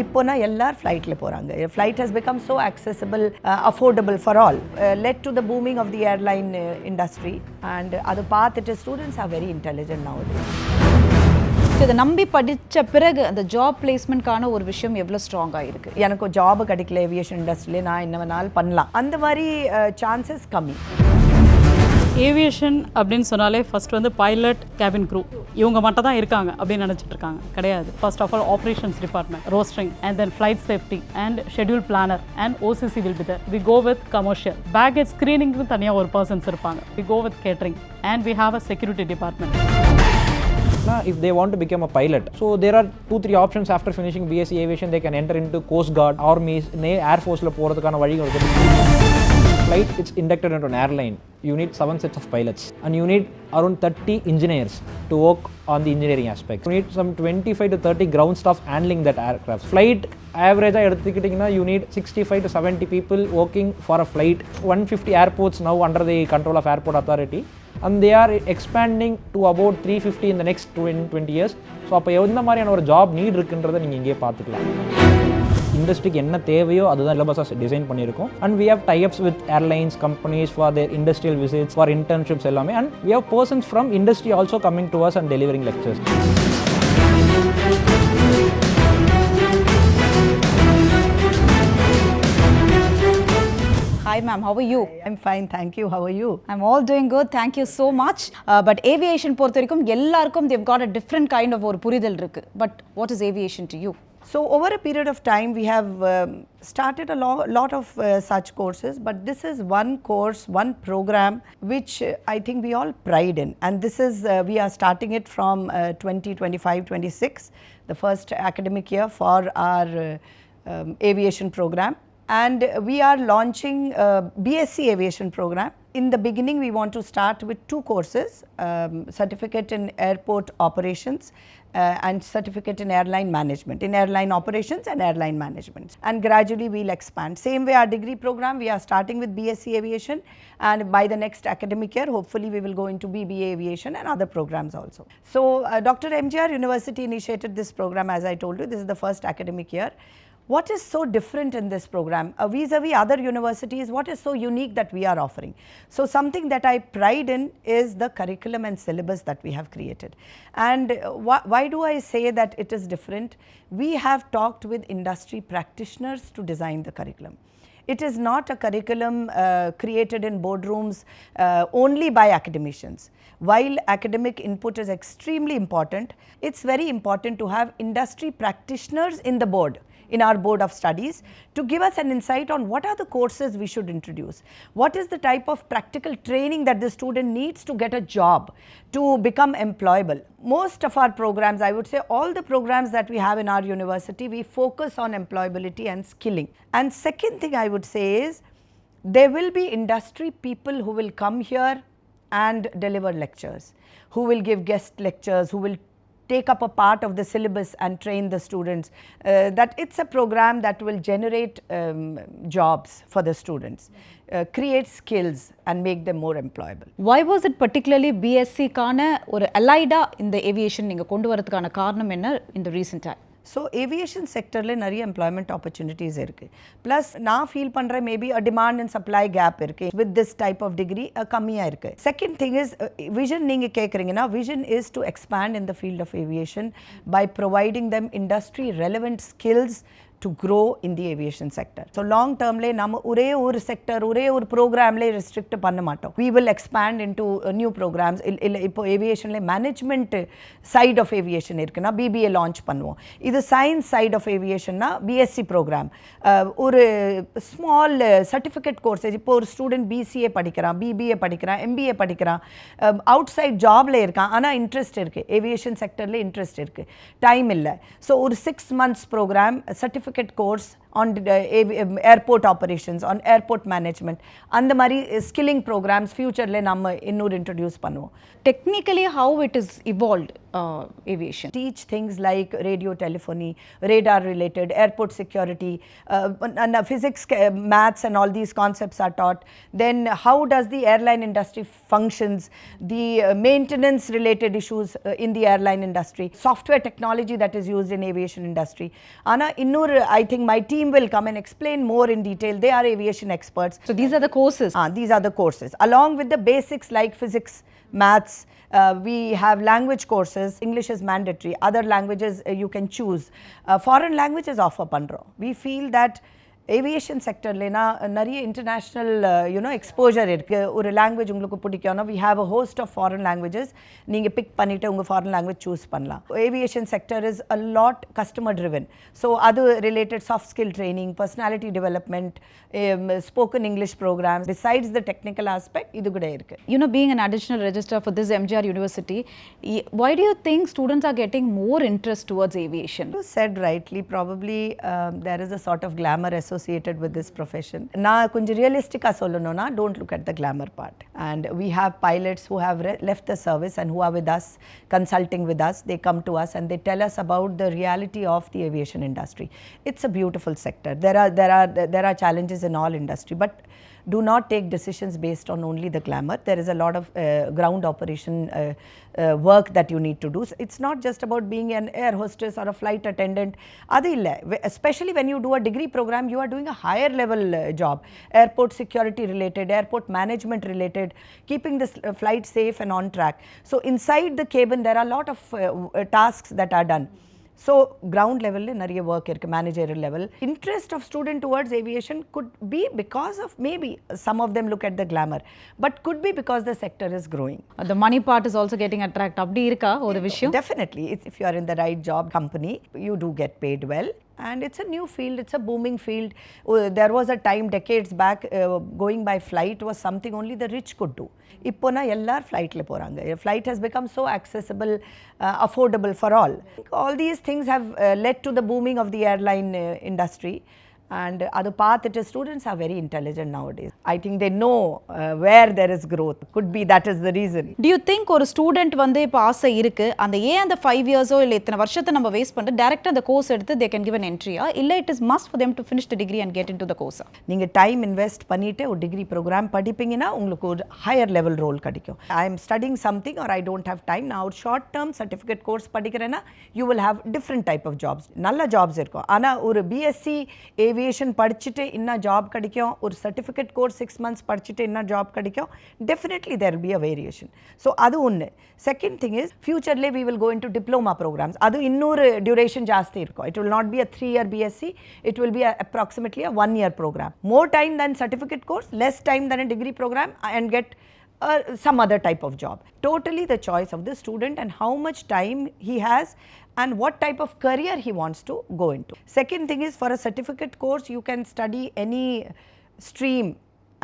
இப்போனா எல்லாரும் ஃப்ளைட்டில் போகிறாங்க. Flight has become so accessible, affordable for all, led to the booming of the airline industry, and அதை பார்த்துட்டு students are very intelligent nowadays. இதை நம்பி படித்த பிறகு அந்த ஜாப் பிளேஸ்மெண்ட்கான ஒரு விஷயம் எவ்வளோ ஸ்ட்ராங்காக இருக்குது? எனக்கு ஜாப் கிடைக்கல ஏவியேஷன் இண்டஸ்ட்ரியிலே, நான் என்ன வேணாலும் பண்ணலாம், அந்த மாதிரி சான்சஸ் கம்மி. ஏவியேஷன் அப்படின்னு சொன்னாலே ஃபர்ஸ்ட் வந்து பைலட், கேபின் க்ரூ இவங்க மட்டும் தான் இருக்காங்க அப்படின்னு நினச்சிட்டு இருக்காங்க. கிடையாது. First of all operations department, rostering, and then flight safety and schedule planner and OCC will be there. We go with commercial baggage ஸ்க்ரீனிங்க்கு தனியாக ஒரு பர்சன்ஸ் இருப்பாங்க. We go with catering and we have a security department. If they want to become a pilot, so there are 2-3 options after finishing BSc Aviation. They can enter into Coast Guard, Armies, Air Force la போறதுக்கான வழிகள் இருக்கு. Flight, it's inducted into an airline. You need 7 sets of pilots and you need around 30 engineers to work on the engineering aspects. You need some 25 to 30 ground staff handling that aircraft. Flight average எடுத்துக்கிட்டிங்கன்னா you need 65 to 70 people working for a flight. 150 airports now under the control of Airport Authority, and they are expanding to about 350 in the next 20 years. So அப்போ எந்த மாதிரியான ஒரு job NEET இருக்குன்றதை நீங்கள் இங்கே பார்த்துக்கலாம். இண்டஸ்ட்ரிக்கு என்ன தேவையோ அதுதான் சிலபஸாக டிசைன் பண்ணியிருக்கோம். And we have types with airlines companies for their industrial visits, for internships எல்லாமே. And we have persons from industry also coming to us and delivering lectures. Hi ma'am, how are you? I'm fine, thank you. How are you? I'm all doing good, thank you so much. But aviation பொறுத்த வரைக்கும் எல்லாருக்கும் they've got a different kind of ஒரு புரிதல் இருக்கு. But what is aviation to you? So over a period of time we have started a lot of such courses, but this is one course, one program which I think we all pride in, and this is we are starting it from 2025-26, the first academic year for our aviation program. And we are launching a BSc Aviation program. In the beginning, we want to start with 2 courses, certificate in airport operations and certificate in airline management, in airline operations and airline management. And gradually we'll expand. Same way our degree program, we are starting with BSc Aviation, and by the next academic year, hopefully we will go into BBA Aviation and other programs also. So Dr. MGR University initiated this program, as I told you. This is the first academic year. What is so different in this program vis-a-vis other universities? What is so unique that we are offering? So something that I pride in is the curriculum and syllabus that we have created. And why do I say that it is different? We have talked with industry practitioners to design the curriculum. It is not a curriculum created in boardrooms only by academicians. While academic input is extremely important, it's very important to have industry practitioners in the board, in our board of studies, to give us an insight on what are the courses we should introduce, what is the type of practical training that the student needs to get a job, to become employable. Most of our programs, I would say all the programs that we have in our university, we focus on employability and skilling. And second thing I would say is, there will be industry people who will come here and deliver lectures, who will give guest lectures, who will take up a part of the syllabus and train the students. That it's a program that will generate jobs for the students, create skills and make them more employable. Why was it particularly BSc கான ஒரு allied இந்த aviation நீங்க கொண்டு வரதுக்கான காரணம் என்ன in the recent time? So aviation sectorல நிறைய employment opportunities இருக்கு. Plus நான் feel பண்றேன் maybe a demand and supply gap இருக்கு. With this type of degree கம்மியா இருக்கு. Second thing is vision நீங்க கேக்குறீங்கன்னா, vision is to expand in the field of aviation by providing them industry relevant skills to grow in the aviation sector. So long term le நம்ம ஒரே ஒரு sector, ஒரே ஒரு programல restrict பண்ண மாட்டோம். We will expand into new programs. இப்போ aviationல management side of aviation இருக்குன்னா BBA launch பண்ணுவோம். இது science side of aviationna BSc program. ஒரு small certificate courses, இப்போ ஒரு student BCA படிக்கிறான், BBA படிக்கிறான், MBA படிக்கிறான், outside jobல இருக்கான், ஆனா interest இருக்கு, aviation sectorல interest இருக்கு, time இல்லை. So ஒரு 6 months program, certificate course on airport operations, on airport management. அந்த மாதிரி skilling programs futureல நம்ம இன்னொரு introduce பண்ணுவோம். Technically, how it is evolved, aviation? Teach things like radio telephony, radar related, airport security, and physics, maths and all these concepts are taught. Then how does the airline industry functions, the maintenance related issues in the airline industry, software technology that is used in aviation industry. Ana innor, I think my team will come and explain more in detail. They are aviation experts. So these are the courses. These are the courses along with the basics like physics, maths. We have language courses. English is mandatory. Other languages you can choose. Foreign languages offer pandrom. We feel that aviation sector lena nariya international exposure irukku or language ungalku pidikona we have a host of foreign languages neenga pick pannite unga foreign language choose pannalam. Aviation sector is a lot customer driven, so other related soft skill training, personality development, spoken English programs besides the technical aspect idu kuda irukku. Being an additional registrar for this MGR university, why do you think students are getting more interest towards aviation? You said rightly, probably there is a sort of glamour associated with this profession. Na konja realistic ah sollanona, don't look at the glamour part. And we have pilots who have left the service and who are with us, consulting with us. They come to us and they tell us about the reality of the aviation industry. It's a beautiful sector. There are challenges in all industry, but do not take decisions based on only the glamour. There is a lot of ground operation work that you need to do. So it's not just about being an air hostess or a flight attendant. Adu illa, especially when you do a degree program, you are doing a higher level job, airport security related, airport management related, keeping this flight safe and on track. So inside the cabin there are a lot of tasks that are done. So ground level le nariya work irukku, managerial level. Interest of student towards aviation could be because of, maybe some of them look at the glamour, but could be because the sector is growing. The money part is also getting attracted. Abdi irka oru vishayam? Definitely, if you are in the right job company, you do get paid well. And it's a new field, it's a booming field. There was a time decades back, going by flight was something only the rich could do. Ippona ellar flight le poranga. Flight has become so accessible, affordable for all. All these things have led to the booming of the airline industry. And other path it is, students are very intelligent nowadays. I think they know where there is growth. Could be that is the reason. Do you think ஒரு student வந்து இப்போ ஆசை இருக்கு, அந்த அந்த 5 இயர்ஸோ இல்லை இத்தனை வருஷத்தை நம்ம வேஸ்ட் பண்ணிட்டு டேரெக்டாக அந்த கோர்ஸ் எடுத்து they can give an entry-ஆ இல்லை it is must for them to finish the degree and get into the course? நீங்கள் டைம் இன்வெஸ்ட் பண்ணிட்டு ஒரு டிகிரி ப்ரோக்ராம் படிப்பீங்கன்னா உங்களுக்கு ஒரு ஹையர் லெவல் ரோல் கிடைக்கும். I am studying something or I don't have time, நான் ஒரு short term certificate course படிக்கிறேன்னா you will have different type of jobs, நல்ல ஜாப்ஸ் இருக்கும். ஆனால் ஒரு பிஎஸ்சி ஏவியேஷன் படிச்சுட்டு இன்னும் ஜாப் கிடைக்கும், ஒரு சர்டிஃபிகேட் கோர்ஸ் 6 months படிச்சுட்டு இன்னும் ஜாப் கிடைக்கும், definitely there be a variation. So அது ஒன்று. செகண்ட் திங் இஸ் ஃபியூச்சர்லே we will go into diploma programs. அது இன்னொரு டியூரேஷன் ஜாஸ்தி இருக்கும். It will not be a 3-year BSc, it will be approximately a 1-year program. More time than certificate course, less time than a degree program, and get some other type of job. Totally the choice of the student and how much time he has and what type of career he wants to go into. Second thing is, for a certificate course you can study any stream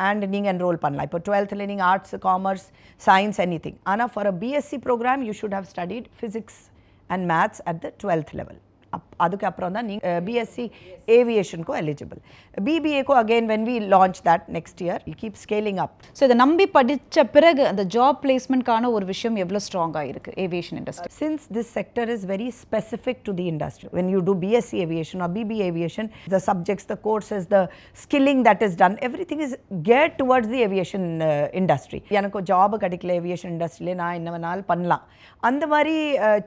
and நீங்கள் enroll பண்ணலாம். இப்போ 12th learning arts, commerce, science, anything. ஆனால் for a BSc program you should have studied physics and maths at the 12th level. அதுக்கு அப்புறம் தான் நீங்கள் BSc ஏவியேஷனுக்கும் eligible. பிபிஏக்கும் again when we launch that next year we keep scaling up. So இதை நம்பி படித்த பிறகு அந்த ஜாப் பிளேஸ்மெண்ட்கான ஒரு விஷயம் எவ்வளோ ஸ்ட்ராங்காக இருக்குது aviation industry? Since this sector is very specific to the industry, when you do BSc aviation or BBA aviation, the subjects, the courses, the skilling that is done, everything is geared towards the aviation industry. எனக்கு job கிடைக்கல aviation இண்டஸ்ட்ரியிலே நான் என்ன வேணாலும் பண்ணலாம், அந்த மாதிரி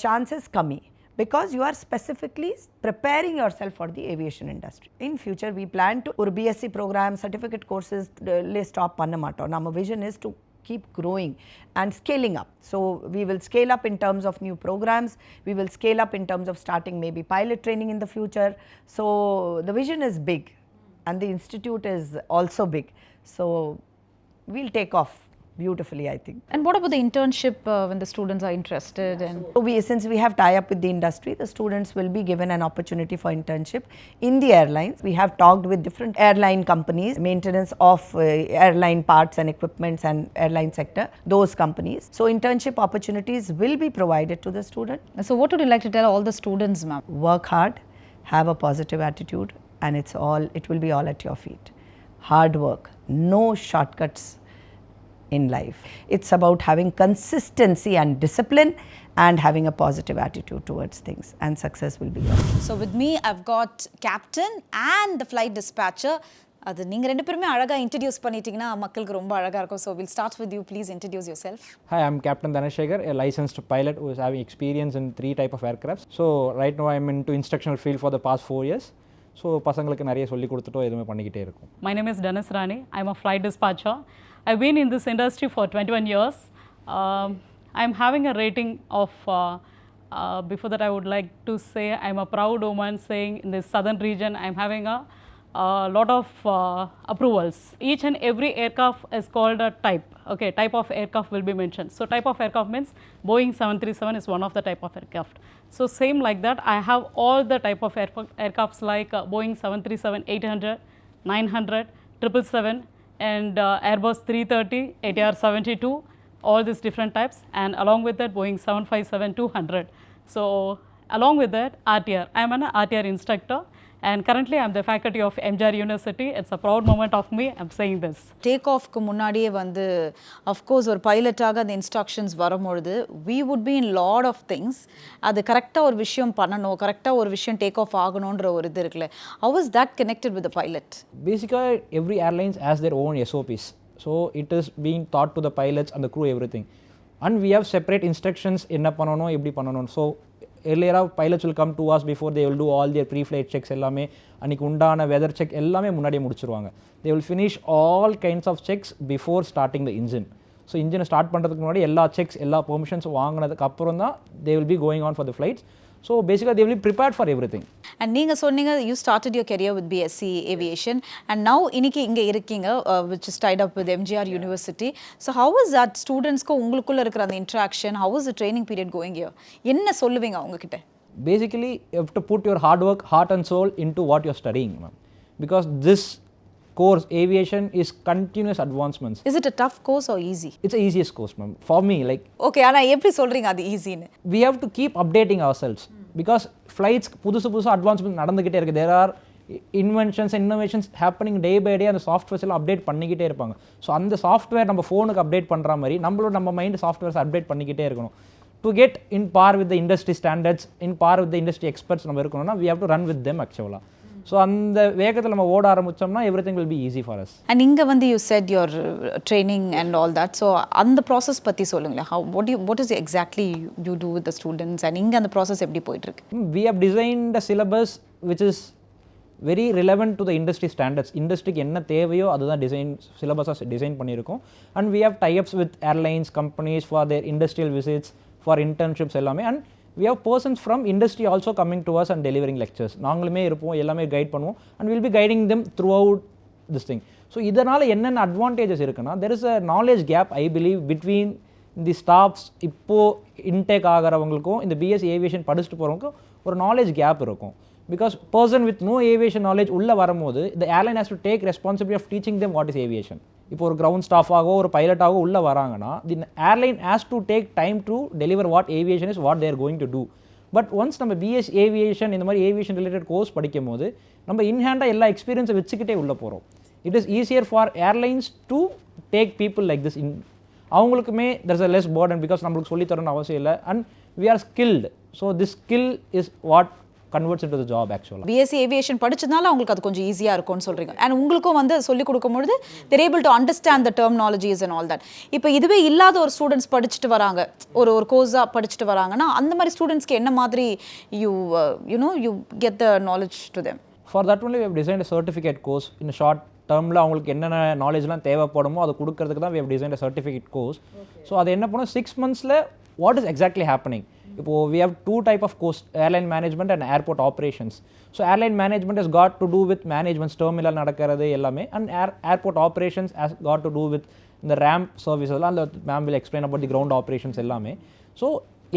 chances கம்மி. Because you are specifically preparing yourself for the aviation industry. In future we plan to ஒரு BSc program, certificate courses stop பண்ண மாட்டோம். நம்ம vision is to keep growing and scaling up. So we will scale up in terms of new programs, we will scale up in terms of starting maybe pilot training in the future. So the vision is big and the institute is also big. So we'll take off beautifully, I think. And what about the internship when the students are interested? And so since we have tie up with the industry, the students will be given an opportunity for internship in the airlines. We have talked with different airline companies, maintenance of airline parts and equipments and airline sector, those companies. So internship opportunities will be provided to the student. So what would you like to tell all the students, ma'am? Work hard, have a positive attitude, and it will be all at your feet. Hard work, no shortcuts in life. It's about having consistency and discipline and having a positive attitude towards things, and success will be yours. So with me, I've got captain and the flight dispatcher. அது நீங்க ரெண்டு பேருமே அழகா introduce பண்ணிட்டீங்கன்னா மக்களுக்கு ரொம்ப அழகா இருக்கும். So we'll start with you. Please introduce yourself. Hi, I'm Captain Dhanashekhar, a licensed pilot who is having experience in 3 type of aircrafts. So right now I'm into instructional field for the past 4 years. So பசங்களுக்கு நிறைய சொல்லி கொடுத்துட்டோ எதுவுமே பண்ணிக்கிட்டே இருக்கும். My name is Dhanas Rani. I'm a flight dispatcher. I've been in this industry for 21 years. I'm having a rating of, before that I would like to say I'm a proud woman saying in this southern region I'm having a lot of approvals. Each and every aircraft is called a type. Okay, type of aircraft will be mentioned. So type of aircraft means Boeing 737 is one of the type of aircraft. So same like that, I have all the type of aircrafts like Boeing 737-800, 900, 777 and Airbus 330, ATR 72, all these different types, and along with that Boeing 757-200. So along with that RTR, I am an RTR instructor. And currently I'm the faculty of MGR University. It's a proud moment of me, I'm saying this. Take off க்கு முன்னாடியே வந்து of course ஒரு பைலட்டாக அந்த instructions வரும்பொழுது we would be in lot of things. அது கரெக்டாக ஒரு விஷயம் பண்ணணும், கரெக்டாக ஒரு விஷயம் டேக் ஆஃப் ஆகணுன்ற ஒரு இது இருக்குல்ல. How is that connected with the pilot? Basically every airlines has their own SOPs. So it is being taught to the pilots and the crew everything. And we have separate instructions என்ன பண்ணணும் எப்படி பண்ணணும். So earlier pilots will come to us before they will do all their pre-flight checks எல்லாமே அன்றைக்கி உண்டான weather check எல்லாமே முன்னாடியே முடிச்சிருவாங்க. They will finish all kinds of checks before starting the engine. So இன்ஜினை ஸ்டார்ட் பண்ணுறதுக்கு முன்னாடி எல்லா செக்ஸ் எல்லா பெர்மிஷன்ஸ் வாங்கினதுக்கு அப்புறம் தான் they will be going on for the flights. So basically they will be prepared for everything. And நீங்க சொன்னீங்க you started your career with BSc Aviation and now இன்னைக்கு இங்க இருக்கீங்க which is tied up with MGR University. So how is that ஸ்டூடெண்ட்ஸ்க்கு உங்களுக்குள்ள இருக்கிற அந்த interaction, how is the training period going here? என்ன சொல்லுவீங்க அவங்க கிட்ட? Basically you have to put your hard work, heart and soul into what you are studying, ma'am. Because this course aviation is continuous advancements. Is it a tough course or easy? It's the easiest course, ma'am, for me. Like okay, ஆனா எப்படி சொல்றீங்க அது ஈஸின்னு? We have to keep updating ourselves because flights புதுசு advancement நடந்துக்கிட்டே இருக்கு. There are innovations happening day by day. அந்த softwares எல்லாம் update பண்ணிக்கிட்டே இருப்பாங்க. ஸோ அந்த சாஃப்ட்வேர் நம்ம ஃபோனுக்கு அப்டேட் பண்ணுற மாதிரி நம்ம மைண்ட் சாஃப்ட்வேர்ஸ் அப்டேட் பண்ணிக்கிட்டே இருக்கணும். To get in par with the industry standards, in par with the industry experts நம்ம இருக்கணும்னா we have to run with them actually. So அந்த வேகத்தில் நம்ம ஓட ஆரம்பிச்சோம்னா everything will be easy for us. And இங்க வந்து you said your training and all that. So அந்த process பத்தி சொல்லுங்களேன். What is exactly you do with the students and இங்க அந்த process எப்படி போயிட்டு இருக்கு? We have designed a syllabus which is very relevant to the industry standards. இண்டஸ்ட்ரிக்கு என்ன தேவையோ அதுதான் சிலபஸாக டிசைன் பண்ணியிருக்கோம். And we have tie-ups with airlines, companies for their industrial visits, for internships எல்லாமே. And we have persons from industry also coming to us and delivering lectures. நாங்களுமே இருப்போம், எல்லாமே கைட் பண்ணுவோம் and we'll be guiding them throughout this thing. So இதனால் என்னென்ன advantages இருக்குன்னா there is a knowledge gap I believe between the staffs. இப்போது intake ஆகிறவங்களுக்கும் இந்த BSc Aviation படிச்சுட்டு போகிறவங்களுக்கும் ஒரு knowledge gap இருக்கும். Because person with no aviation knowledge உள்ளே வரும்போது the airline has to take responsibility of teaching them what is aviation. இப்போ ஒரு ground ஸ்டாஃபாகவோ ஒரு பைலட்டாகவோ உள்ளே வராங்கன்னா the airline has to take time to deliver what aviation is what they're going to do. But once நம்ம BS aviation இந்த மாதிரி aviation related course படிக்கும் போது நம்ம இன்ஹேண்டாக எல்லா எக்ஸ்பீரியன்ஸை வச்சுக்கிட்டே உள்ளே போகிறோம். It is easier for airlines to take people like this. அவங்களுக்குமே there is a less burden because நம்மளுக்கு சொல்லித்தரணும்னு அவசியம் இல்லை and we are skilled. So this skill is what converts into the job actually. BSc Aviation படிச்சதால உங்களுக்கு அது கொஞ்சம் ஈஸியா இருக்கும்னு சொல்றீங்க. and உங்களுக்கும் வந்து சொல்லி கொடுக்கும்போது they're able to understand the terminologies and all that. இப்போ இதுவே இல்லாத ஒரு ஸ்டூடண்ட்ஸ் படிச்சிட்டு வராங்க, ஒரு கோர்ஸா படிச்சிட்டு வராங்கன்னா அந்த மாதிரி ஸ்டூடண்ட்ஸ்க்கு என்ன மாதிரி you get the knowledge to them? For that only we have designed a certificate course in a short termல அவங்களுக்கு என்னென்ன நாலேஜ்லாம் தேவைப்படுமோ அதை கொடுக்கறதுக்கு தான் we have designed a certificate course. So அது என்ன பண்ணோம் 6 monthsல what is exactly happening. இப்போ we have 2 type of course, airline management and airport operations. So airline management has got to do with management, terminal நடக்கிறது எல்லாமே, and airport operations has got to do with the ramp services எல்லாம். அந்த ma'am will explain about the ground operations எல்லாமே. So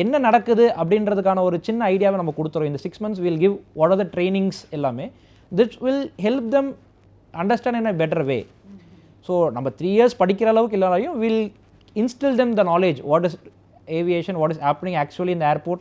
என்ன நடக்குது அப்படின்றதுக்கான ஒரு சின்ன ஐடியாவை நம்ம கொடுத்துறோம். இந்த 6 months we'll give what are the trainings எல்லாமே. This will help them understand in a better way. So நம்ம 3 years படிக்கிற அளவுக்கு இல்லைனாலும் we'll instill them the knowledge what is aviation, what is happening actually in the airport,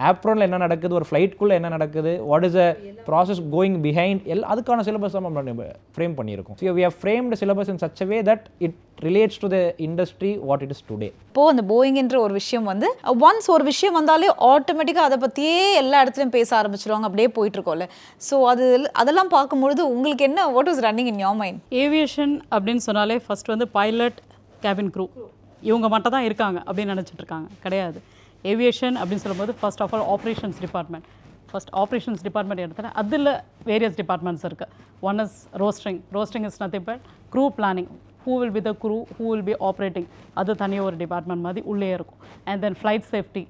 ஆப்ரானில் என்ன நடக்குது, ஒரு ஃப்ளைட்குள்ளே என்ன நடக்குது, what is a process going behind, அதுக்கான சிலபஸ் தான் நம்ம ஃப்ரேம் பண்ணியிருக்கோம். So we have framed syllabus in such a way that it relates to the industry what it is today. இப்போது அந்த போயிங்ன்ற ஒரு விஷயம் வந்து ஒன்ஸ் ஒரு விஷயம் வந்தாலே ஆட்டோமேட்டிக்காக அதை பற்றியே எல்லா இடத்துலையும் பேச ஆரம்பிச்சிருவாங்க, அப்படியே போயிட்டுருக்கோம்ல. ஸோ அதெல்லாம் பார்க்கும்பொழுது உங்களுக்கு என்ன, what was running in your mind? Aviation அப்படின்னு சொன்னாலே ஃபஸ்ட் வந்து பைலட், கேபின் க்ரூ இவங்க மட்டும் தான் இருக்காங்க அப்படின்னு நினச்சிட்டு இருக்காங்க. கிடையாது. ஏவியேஷன் அப்படின்னு சொல்லும்போது first of all operations department. First operations department எடுத்தேன். அதில் வேரியஸ் டிபார்ட்மெண்ட்ஸ் இருக்குது. One is rostering. Rostering is nothing but crew planning. Who will be the crew, who will be operating, அது தனியாக ஒரு டிபார்ட்மெண்ட் மாதிரி உள்ளே இருக்கும். And then flight safety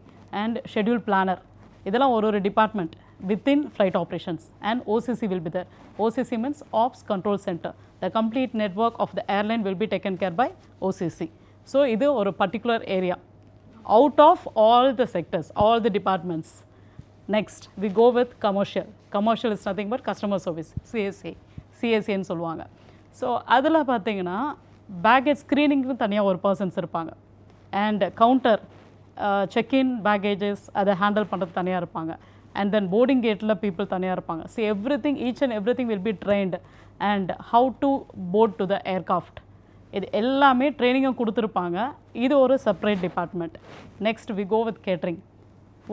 and schedule planner, இதெல்லாம் ஒரு department within flight operations. And OCC will be there. OCC means Ops Control Center. The complete network of the airline will be taken care by OCC. So இது ஒரு particular area out of all the sectors, all the departments. Next we go with commercial. Commercial is nothing but customer service, CSA ன்னு சொல்லுவாங்க. So அதில் பார்த்தீங்கன்னா package ஸ்க்ரீனிங்னு தனியாக ஒரு persons இருப்பாங்க. And counter check in baggages அதை ஹேண்டில் பண்ணுறது தனியாக இருப்பாங்க. அண்ட் தென் போர்டிங் கேட்டில் பீப்புள் தனியாக இருப்பாங்க. So everything, each and everything will be trained. And how to board to the aircraft, இது எல்லாமே ட்ரைனிங்கும் கொடுத்துருப்பாங்க. இது ஒரு separate department. Next we go with catering.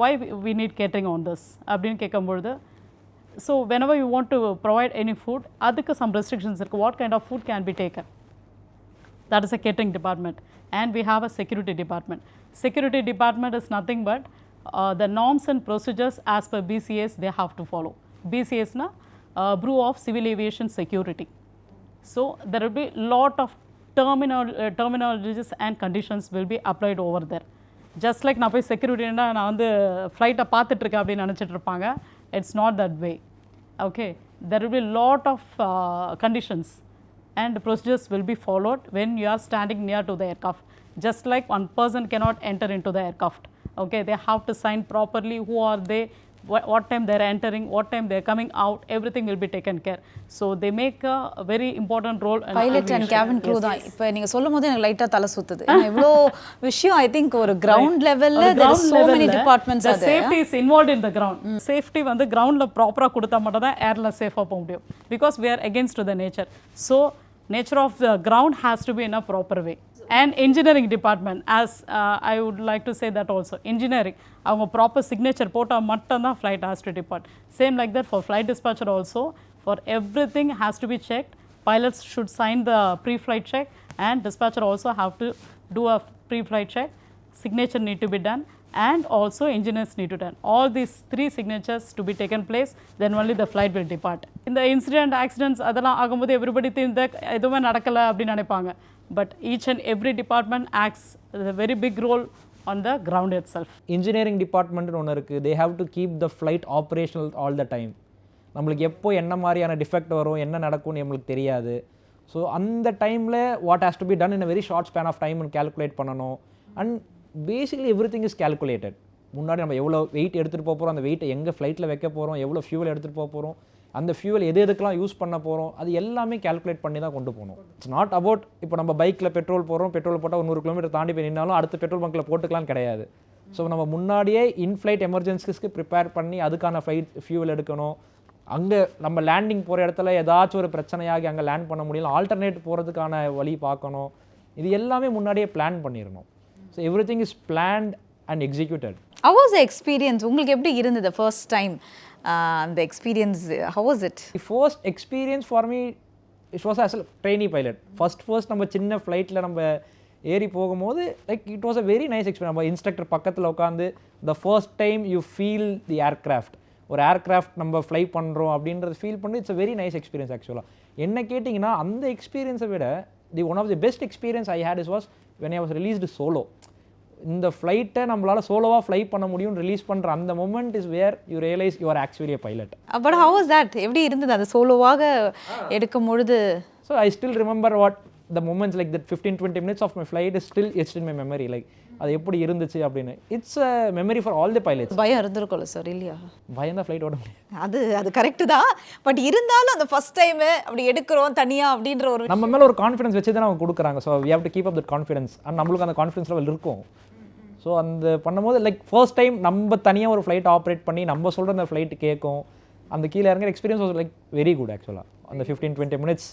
Why we need catering on this அப்படின்னு கேட்கும்பொழுது, so whenever you want to provide any food, அதுக்கு some restrictions இருக்குது. What kind of food can be taken? That is a catering department. And we have a security department. Security department is nothing but the norms and procedures as per BCS they have to follow. BCS na Bureau of Civil Aviation Security. So there will be lot of terminologies and conditions will be applied over there. Just like நான் போய் செக்யூரிட்டின்னா நான் வந்து ஃப்ளைட்டை பார்த்துட்ருக்கேன் அப்படின்னு நினச்சிட்டு இருப்பாங்க. It's not that way. Okay, there will be lot of conditions and procedures will be followed when you are standing near to the aircraft. Just like one person cannot enter into the aircraft. Okay, they have to sign properly. Who are they? What time they are entering? What time they are coming out? Everything will be taken care. So they make a very important role. Pilot and cabin crew தான். இப்போ நீங்க சொல்லும்போது எனக்கு லைட்டா தலை சுத்துது. இவ்ளோ விஷயம் ஐ திங்க் ஒரு கிரவுண்ட் லெவல்ல there are so many departments are there. Safety is involved in the ground. Safety வந்து கிரவுண்ட்ல ப்ராப்பரா கொடுத்தா மட்டும் தான் ஏர்ல சேஃபா போக முடியும். Because we are against to the nature. So nature of the ground has to be in a proper way. And engineering department, as I would like to say that also. Engineering, அவங்க proper signature போட்டால் மட்டும்தான் flight has to depart. Same like that for flight dispatcher also. For everything has to be checked. Pilots should sign the pre-flight check and dispatcher also have to do a pre-flight check. Signature need to be done and also engineers need to done. All these three signatures to be taken place, then only the flight will depart. In the incident, accidents, அதெல்லாம் ஆகும்போது everybody think that எதுவுமே நடக்கலை அப்படின்னு நினைப்பாங்க. But each and every department acts a very big role on the ground itself. Engineering department ஒன்று இருக்குது. They have to keep the flight operational all the time. நம்மளுக்கு எப்போ என்ன மாதிரியான டிஃபெக்ட் வரும், என்ன நடக்கும்னு நம்மளுக்கு தெரியாது. ஸோ அந்த டைமில் what has to be done in a very short span of டைம்னு கேல்குலேட் பண்ணணும். And basically everything is calculated. முன்னாடி நம்ம எவ்வளோ வெயிட் எடுத்துகிட்டு போக போகிறோம், அந்த வெயிட்டை எங்கே ஃப்ளைட்டில் வைக்க போகிறோம், எவ்வளோ ஃபியூவல் எடுத்துகிட்டு போக போகிறோம், அந்த ஃபியூவல் எதுக்கெல்லாம் யூஸ் பண்ண போகிறோம், அது எல்லாமே கேல்குலேட் பண்ணி தான் கொண்டு போகணும். இட்ஸ் நாட் அபவுட் இப்போ நம்ம பைக்கில் பெட்ரோல் போகிறோம், பெட்ரோல் போட்டால் 100 கிலோமீட்டர் தாண்டி போய் நின்னாலும் அடுத்த பெட்ரோல் பங்க்கில் போட்டுக்கலாம் கிடையாது. ஸோ நம்ம முன்னாடியே இன்ஃப்ளைட் எமர்ஜென்சிஸ்க்கு ப்ரிப்பேர் பண்ணி அதுக்கான ஃப்ளைட் ஃபியூவல் எடுக்கணும். அங்கே நம்ம லேண்டிங் போகிற இடத்துல ஏதாச்சும் ஒரு பிரச்சனையாகி அங்கே லேண்ட் பண்ண முடியல, ஆல்டர்னேட் போகிறதுக்கான வழி பார்க்கணும். இது எல்லாமே முன்னாடியே பிளான் பண்ணிடணும். So everything is plant and executed. How was the experience? உங்களுக்கு எப்படி இருந்தது ஃபர்ஸ்ட் டைம் அந்த experience? How was it? The first experience for me, it was as a trainee pilot. First நம்ம சின்ன ஃப்ளைட்டில் நம்ம ஏறி போகும்போது like it was a very nice experience. நம்ம இன்ஸ்ட்ரக்டர் பக்கத்தில் உட்காந்து the first time you feel the aircraft, ஒரு ஏர்க்ராஃப்ட் நம்ம ஃப்ளை பண்ணுறோம் அப்படின்றது ஃபீல் பண்ணி it's a very nice experience. ஆக்சுவலாக என்ன கேட்டிங்கன்னா அந்த எக்ஸ்பீரியன்ஸை விட one of the best experience I had is was when I was released solo. இந்த ஃப்ளைட்டை நம்மளால் சோலோவாக ஃப்ளை பண்ண முடியும் ரிலீஸ் பண்ணுற அந்த moment is where you realize you are actually a pilot. But how was that? எப்படி இருந்தது அது சோலோவாக எடுக்கும் பொழுது? So I still remember what the moments like that 15-20 minutes of my flight is still it's in my memory. Like அது எப்படி இருந்துச்சு அப்படின்னு. It's a memory for all the pilots. பயம் இருந்திருக்கும்ல சார்? இல்லையா? பயம் தான் ஃப்ளைட் ஓட முடியாது. அது கரெக்டு தான். பட் இருந்தாலும் அந்த ஃபர்ஸ்ட் டைம் அப்படி எடுக்கிறோம் தனியாக அப்படின்ற ஒரு நம்ம மேலே ஒரு கான்ஃபிடன்ஸ் வச்சு தான் அவங்க கொடுக்குறாங்க. So we have to keep up that confidence. And நம்மளுக்கு அந்த கான்ஃபிடன்ஸ் லெவல் இருக்கும். ஸோ அந்த பண்ணும்போது லைக் ஃபர்ஸ்ட் டைம் நம்ம தனியாக ஒரு ஃப்ளைட் ஆப்ரேட் பண்ணி நம்ம சொல்கிற அந்த ஃப்ளைட் கேட்கும், அந்த கீழே இறங்குற experience was like very good ஆக்சுவலாக. அந்த 15-20 minutes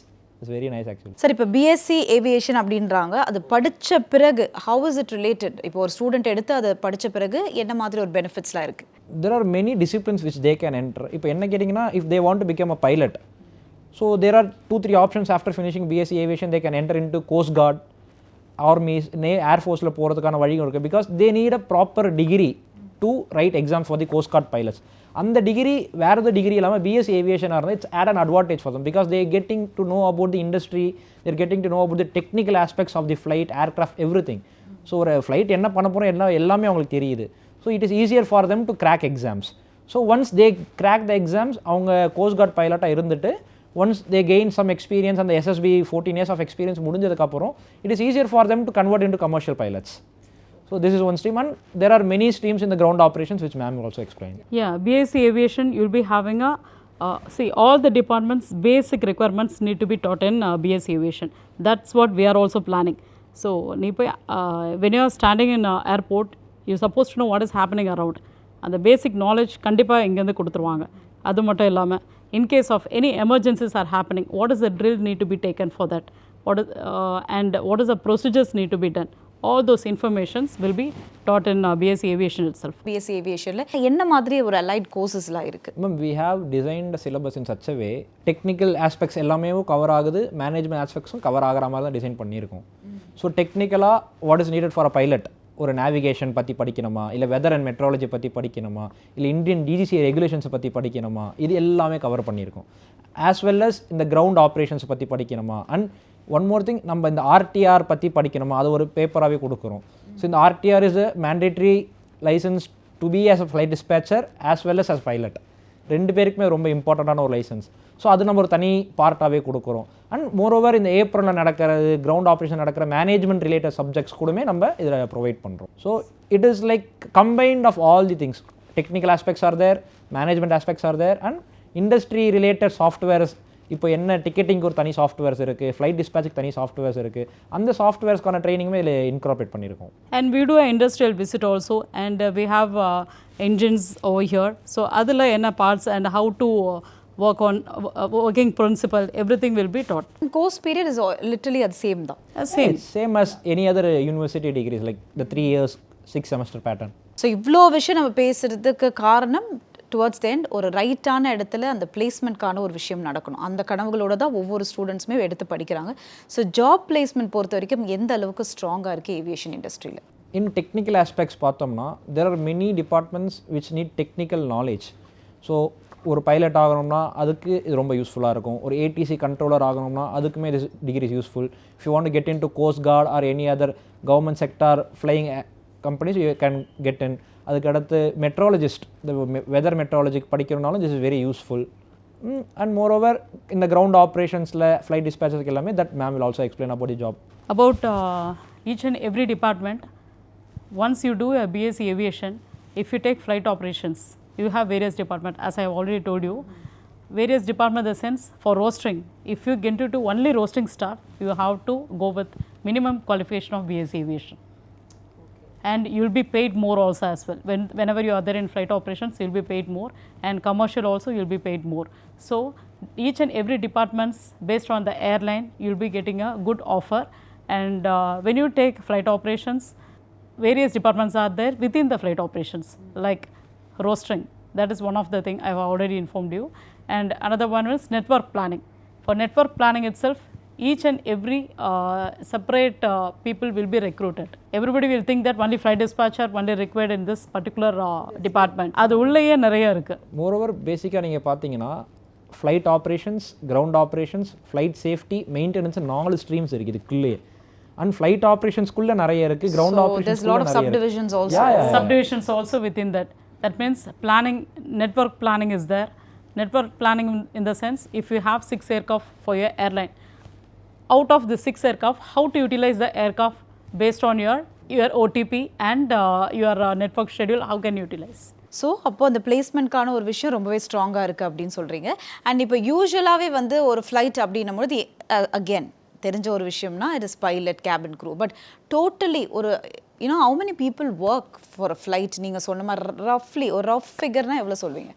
is very nice actually. Sir இப்போ பிஎஸ்சி ஏவியேஷன் அப்படின்றாங்க, அது படித்த பிறகு ஹவு இஸ் இட் ரிலேட்டட்? இப்போ ஒரு ஸ்டூடெண்ட் எடுத்து அதை படித்த பிறகு என்ன மாதிரி ஒரு பெனிஃபிட்ஸ்லாம் இருக்குது? There are many disciplines which they can enter. இப்போ என்ன கேட்டிங்கன்னா, if they want to become a pilot, so there are 2-3 options after finishing BSc Aviation. They can enter into Coast Guard, Armies, Air Forceல போகிறதுக்கான வழிகள் இருக்குது. Because they need a proper degree to write exams for the Coast Guard pilots. அந்த degree வேறு எது degree இல்லாமல் BSc ஏவியேஷனாக இருந்தால் it's at an advantage for them. Because they getting to know about the industry, they're getting to know about the technical aspects of the flight, aircraft, everything. So ஒரு flight என்ன பண்ண போகிறோம் எல்லாமே அவங்களுக்கு தெரியுது. So it is easier for them to crack exams. So once they crack the exams, அவங்க Coast Guard பைலட்டாக இருந்துட்டு once they gain some experience, அந்த எஸ்எஸ்பி 14 years ஆஃப் எக்ஸ்பீரியன்ஸ் முடிஞ்சதுக்கப்புறம் it is easier for them to convert into commercial pilots. So this is one stream, and there are many streams in the ground operations which ma'am will also explain. Yeah, BSc Aviation, you'll be having a, see, all the departments' basic requirements need to be taught in BSc Aviation. That's what we are also planning. So, when you are standing in airport, you're supposed to know what is happening around. And the basic knowledge, கண்டிப்பாக இங்கேருந்து கொடுத்துருவாங்க. அது மட்டும் இல்லாமல், in case of any emergencies are happening, what is the drill need to be taken for that? And what is the procedures need to be done? All those informations will be taught in BSc Aviation itself. BSc Aviationல என்ன மாதிரி ஒரு allied courses-லாம் இருக்குது? Ma'am, we have designed the syllabus in such a way, technical aspects எல்லாமே cover ஆகுது, management ஆஸ்பெக்ட்ஸும் cover ஆகிற மாதிரி தான் design பண்ணியிருக்கோம். ஸோ டெக்னிக்கலாக what is needed for a pilot, ஒரு நேவிகேஷன் பற்றி படிக்கணுமா, இல்லை வெதர் அண்ட் மெட்ராலஜி பற்றி படிக்கணுமா, இல்லை இந்தியன் டிஜிசிஏ ரெகுலேஷன்ஸை பற்றி படிக்கணுமா, இது எல்லாமே கவர் பண்ணியிருக்கோம். ஆஸ் வெல் அஸ் இந்த கிரவுண்ட் ஆப்ரேஷன்ஸ் பற்றி படிக்கணுமா, அண்ட் ஒன் மோர் திங், நம்ம இந்த ஆர்டிஆர் பற்றி படிக்கணுமா, அது ஒரு பேப்பராகவே கொடுக்குறோம். ஸோ இந்த RTR is a mandatory licence to be as a flight dispatcher as well as pilot. ரெண்டு பேருக்குமே ரொம்ப இம்பார்ட்டண்ட்டான ஒரு லைசன்ஸ். ஸோ அது நம்ம ஒரு தனி பார்ட்டாகவே கொடுக்குறோம். அண்ட் மோரோவர் இந்த ஏப்ரலில் நடக்கிறது கிரவுண்ட் ஆப்ரேஷன் நடக்கிற மேனேஜ்மெண்ட் ரிலேட்டட் சப்ஜெக்ட்ஸ் கூடமே நம்ம இதில் ப்ரொவைட் பண்ணுறோம். So it is like combined of all the things. Technical aspects are there, management aspects are there, and industry related softwares. இப்போ என்ன டிக்கெட்டிங் ஒரு தனி சாஃப்ட்வேர்ஸ் இருக்குது, ஃப்ளைட் டிஸ்பேச்சுக்கு தனி சாஃப்ட்வேர்ஸ் இருக்குது, அந்த சாஃப்ட்வேர்ஸ்க்கான ட்ரைனிங்குமே இதில் இன்கார்பரேட் பண்ணியிருக்கோம். And we do an industrial visit also, and we have engines over here. So அதில் என்ன parts and how to work on working principle, everything will be taught. Course period is literally the same தான். Same as any other university degrees, like the 3 years 6 semester pattern. So இவ்வளோ விஷயம் நம்ம பேசுகிறதுக்கு காரணம் towards the end ஒரு ரைட்டான இடத்துல அந்த பிளேஸ்மெண்ட்கான ஒரு விஷயம் நடக்கணும். அந்த கனவுகளோட தான் ஒவ்வொரு ஸ்டூடெண்ட்ஸுமே எடுத்து படிக்கிறாங்க. ஸோ ஜாப் பிளேஸ்மெண்ட் பொறுத்த வரைக்கும் எந்த அளவுக்கு ஸ்ட்ராங்காக இருக்குது ஏவியேஷன் இண்டஸ்ட்ரியில்? இன் டெக்னிக்கல் ஆஸ்பெக்ட்ஸ் பார்த்தோம்னா there are many departments which need technical knowledge. So ஒரு பைலட் ஆகணும்னா அதுக்கு இது ரொம்ப யூஸ்ஃபுல்லாக இருக்கும். ஒரு ஏடிசி கண்ட்ரோலர் ஆகணும்னா அதுக்குமே இது degree is useful. If you want to get into coast guard or any other government sector flying companies you can get in. அதுக்கடுத்து மெட்ராலஜிஸ்ட், இந்த வெதர் மெட்ராலஜிக்கு படிக்கிறனாலும் this is very useful. And moreover இந்த ground ஆப்ரேஷன்ஸில் flight டிஸ்பேச்சஸ்க்கு எல்லாமே that ma'am will also explain about the job. About each and every department, once you do a BSc Aviation, if you take flight operations, you have various departments, as I have already told you. Various departments in the sense, for roastering, if you get into only roasting staff, you have to go with minimum qualification of BSc Aviation. And you'll be paid more also as well. Whenever you are there in flight operations, you'll be paid more, and commercial also you'll be paid more. So each and every departments based on the airline, you'll be getting a good offer. And when you take flight operations, various departments are there within the flight operations, like roastering. That is one of the thing I have already informed you. And another one is network planning. For network planning itself, each and every separate people will be recruited. Everybody will think that only flight dispatcher only required in this particular department. அது உள்ளேயே நிறைய இருக்கு. Moreover பேசிக்காக நீங்கள் பார்த்தீங்கன்னா flight operations, ground operations, flight safety, maintenance 4 streams இருக்குது இதுக்குள்ளே. And flight ஆப்ரேஷன்ஸ்குள்ளே நிறைய இருக்குது, ground operations lot of subdivisions also. Subdivisions also within that. That means planning, network planning is there. Network planning in the sense, if you have 6 aircraft for your airline, out of the 6 aircraft, how to utilize the aircraft based on your OTP and your network schedule, how can you utilize? So அப்போ அந்த பிளேஸ்மெண்ட்கான ஒரு விஷயம் ரொம்பவே ஸ்ட்ராங்காக இருக்குது அப்படின்னு சொல்கிறீங்க. And இப்போ யூஸ்வலாகவே வந்து ஒரு ஃப்ளைட் அப்படின்னும் அகெயின் தெரிஞ்ச ஒரு விஷயம்னா it is pilot, cabin crew. But totally ஒரு how many people work for a flight? நீங்கள் சொன்ன மாதிரி roughly ஒரு rough figureனா எவ்வளோ சொல்வீங்க?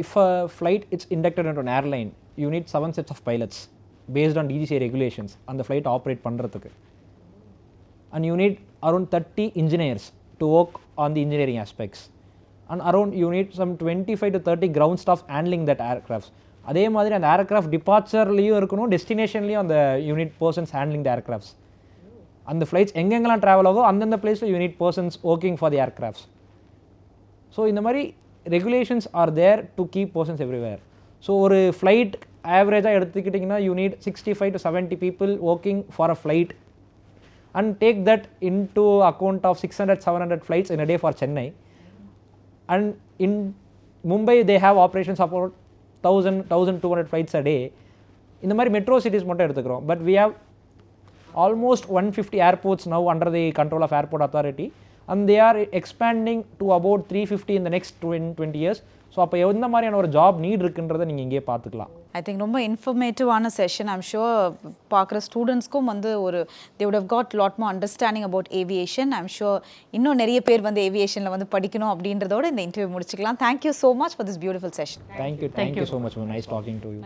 If a flight is inducted into an airline, you need 7 sets of pilots based on DGCA regulations and the flight operate பண்ணுறதுக்கு. And you need around 30 engineers to work on the engineering aspects. And around you need some 25 to 30 ground staff handling that aircraft. அதே மாதிரி அந்த aircraft டிபார்ச்சர்லேயும் இருக்கணும், டெஸ்டினேஷன்லேயும் அந்த unit persons handling the aircrafts. அந்த flights எங்கெங்கெல்லாம் travel ஆகும் அந்தந்த பிளேஸில் unit persons working for the aircrafts. So இந்த மாதிரி regulations are there to keep persons everywhere. So ஒரு ஃப்ளைட் ஆவரேஜாக எடுத்துக்கிட்டிங்கன்னா you need 65 to 70 people working for a flight and take that into account of 600-700 flights in a day for Chennai. And in Mumbai they have operations of about 1,200 flights a day. In the metro cities மட்டும் எடுத்துக்கிறோம். But we have almost 150 airports now under the control of airport authority, and they are expanding to about 350 in the next 20 years. So அப்போ எந்த மாதிரியான ஒரு job NEET இருக்குன்றதை நீங்கள் இங்கே பார்த்துக்கலாம். ஐ திங்க் ரொம்ப இன்ஃபர்மேட்டிவான செஷன். ஐம் ஷுர் பார்க்குற ஸ்டூடெண்ட்ஸ்க்கும் ஒரு they would have got lot more understanding about aviation. I'm sure இன்னும் நிறைய பேர் ஏவியேஷனில் படிக்கணும் அப்படின்றதோட இந்த இன்டர்வியூ முடிச்சுக்கலாம். Thank you so much for this beautiful session. Thank you so much. Nice talking to you.